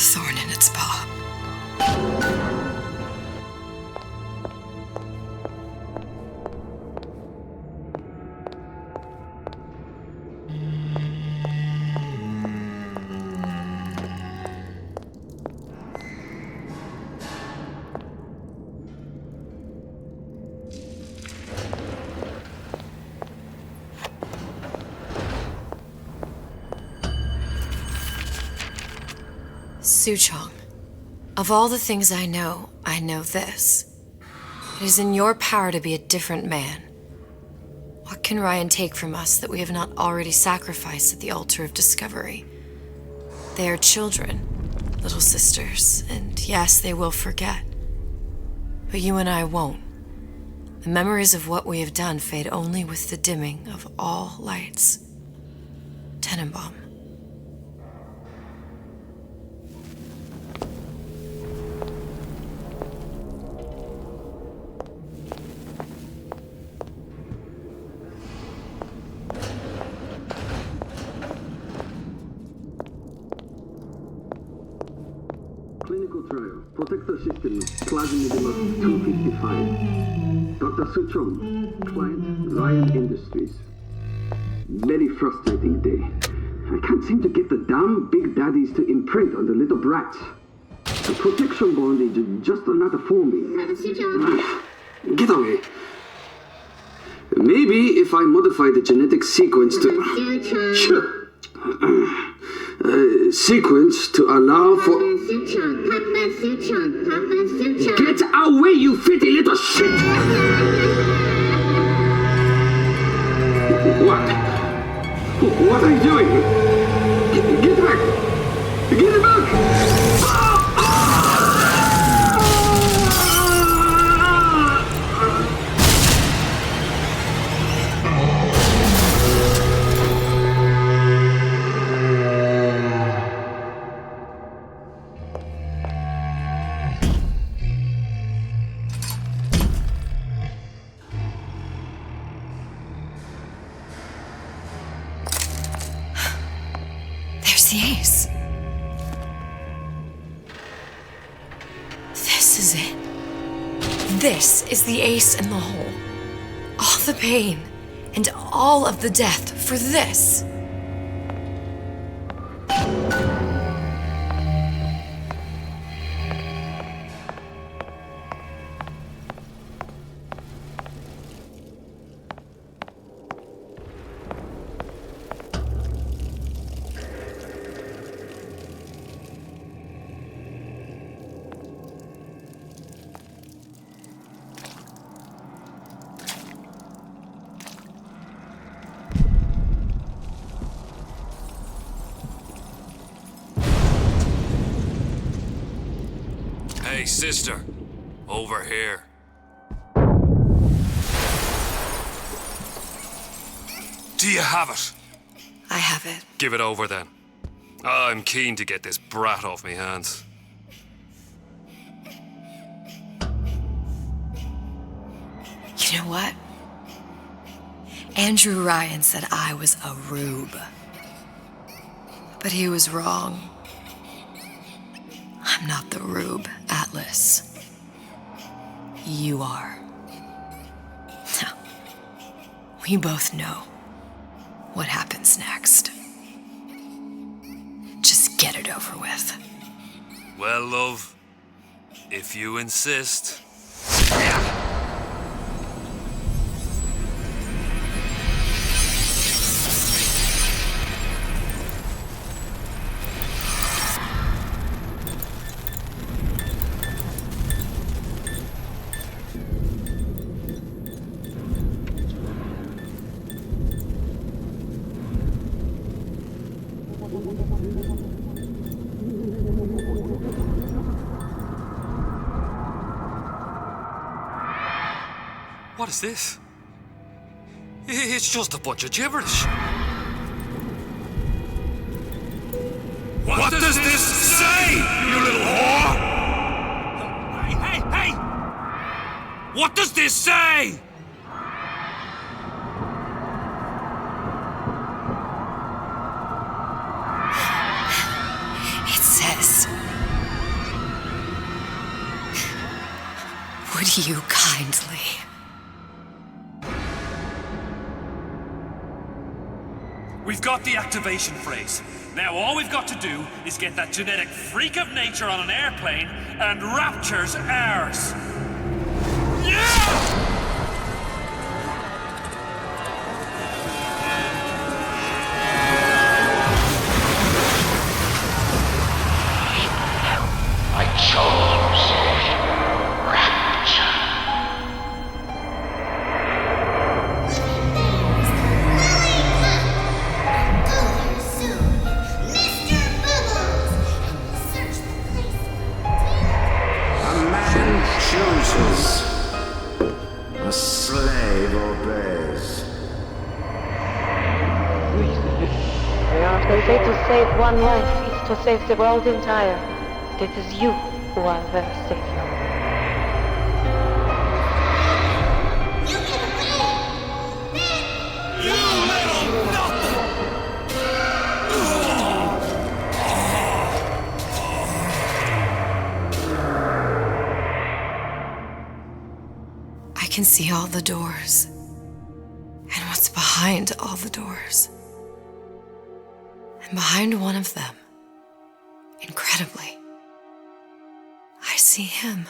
thorn in its paw. Suchong, of all the things I know this. It is in your power to be a different man. What can Ryan take from us that we have not already sacrificed at the altar of discovery? They are children, little sisters, and yes, they will forget. But you and I won't. The memories of what we have done fade only with the dimming of all lights. Tenenbaum. Clinical trial. Protector system. Plasmid 255. Dr. Suchong. Client Ryan Industries. Very frustrating day. I can't seem to get the damn big daddies to imprint on the little brats. The protection bond is just another forming. Get away. Maybe if I modify the genetic sequence to... sequence to allow for... Get away, you filthy little shit! What are you doing? Get back! Get back! The ace. This is it. This is the ace in the hole. All the pain and all of the death for this. Hey, sister. Over here. Do you have it? I have it. Give it over then. I'm keen to get this brat off me hands. You know what? Andrew Ryan said I was a rube. But he was wrong. I'm not the rube, Atlas. You are. Now, we both know what happens next. Just get it over with. Well, love, if you insist. What is this? It's just a bunch of gibberish. What does this say, you little whore? Hey! What does this say? It says, you kindly. We've got the activation phrase. Now all we've got to do is get that genetic freak of nature on an airplane, and Rapture's ours. Yeah! I chose Rapture. A man chooses. A slave obeys. They say to save one life is to save the world entire. It is you who are their savior. I can see all the doors, and what's behind all the doors. And behind one of them, incredibly, I see him.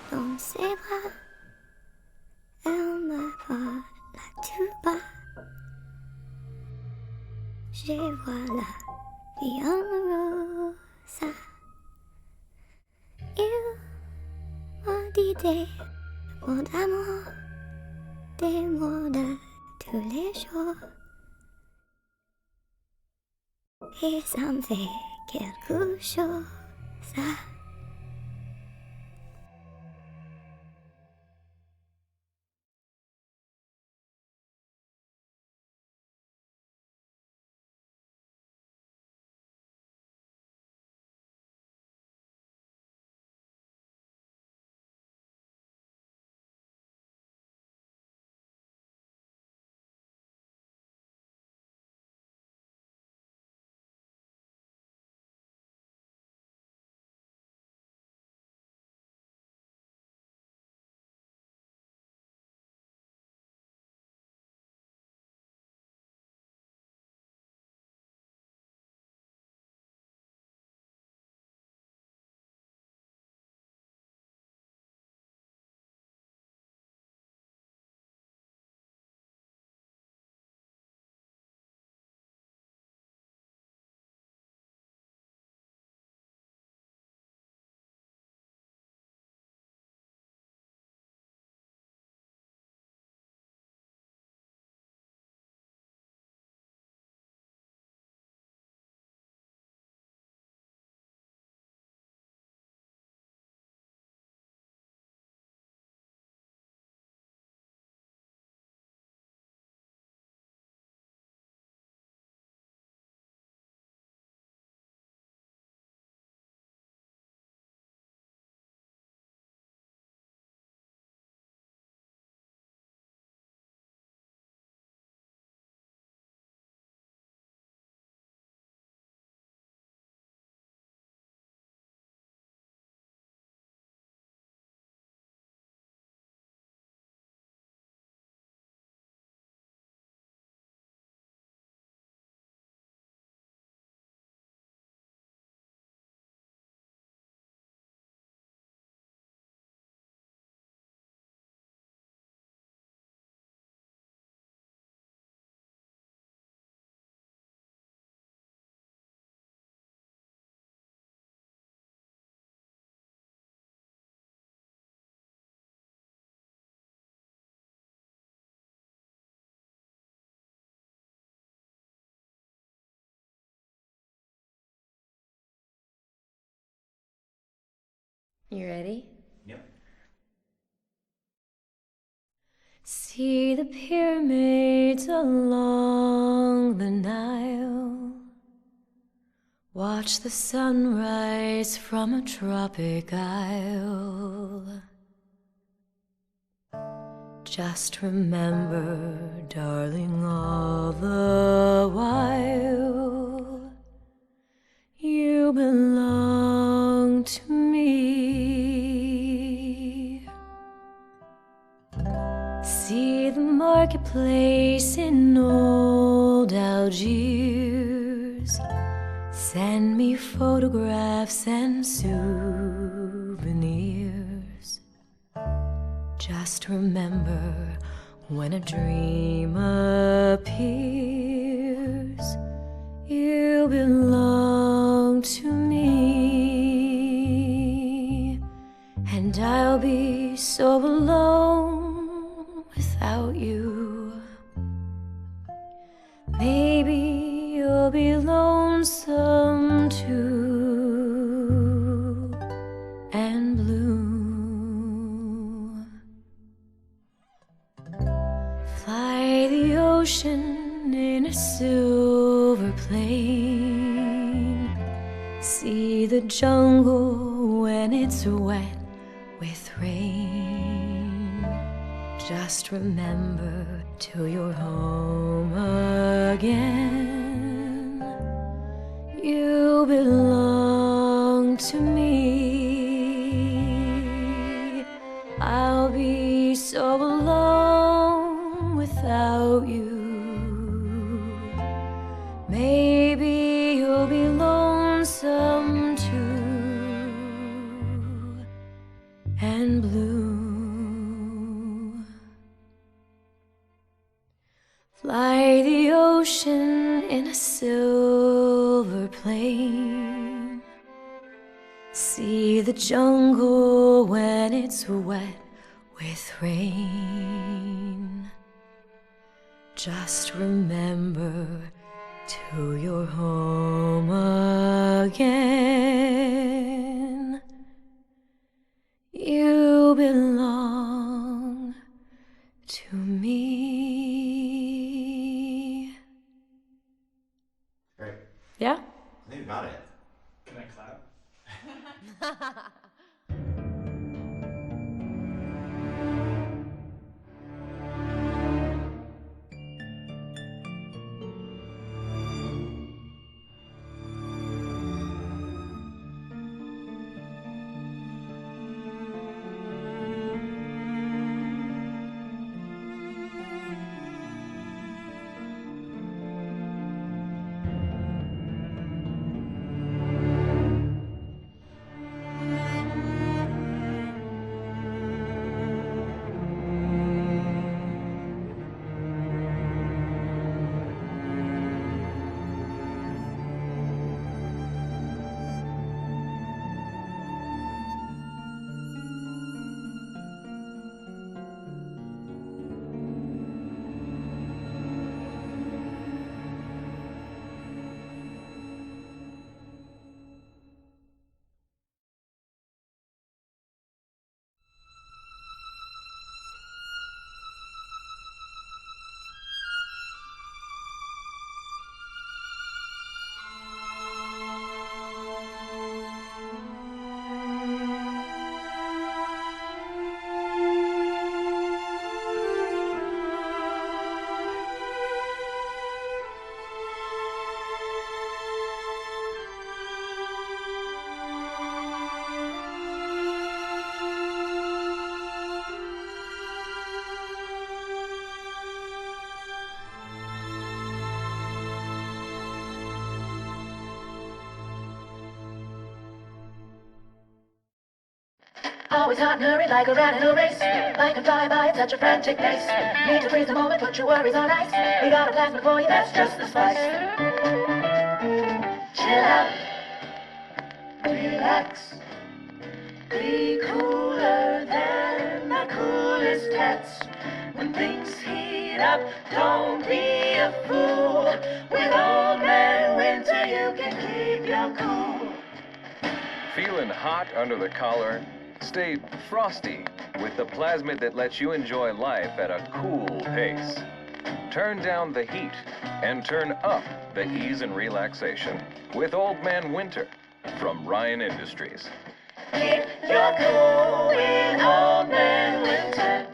Dans ses bras, elle m'apporte la tuba. Je vois la Diana Rosa. Il m'a dit des mots d'amour, des mots de tous les jours. Et ça me fait quelque chose. You ready? Yep. See the pyramids along the Nile. Watch the sunrise from a tropic isle. Just remember, darling, all the while you belong to me. See the marketplace in old Algiers. Send me photographs and souvenirs. Just remember, when a dream appears, you belong to me. And I'll be so alone without you. Maybe you'll be lonesome too, and blue. Fly the ocean in a silver plane. See the jungle when it's wet with rain. Just remember, till you're home again, you belong to me. I'll be so alone without you. Maybe you'll be lonesome too, and blue. Fly the ocean in a silver plane. See the jungle when it's wet with rain. Just remember, till you're home again, you belong to me. Great. Yeah? I think we got it. Can I clap? Always hot and hurried like a rat in a race. Life can fly by at such a frantic pace. Need to freeze the moment, put your worries on ice. We got a plasma for you, that's just the spice. Chill out, relax, be cooler than the coolest hats. When things heat up, don't be a fool. With Old Man Winter, you can keep your cool. Feeling hot under the collar? Stay frosty with the plasmid that lets you enjoy life at a cool pace. Turn down the heat and turn up the ease and relaxation with Old Man Winter from Ryan Industries. Keep your cool with Old Man Winter.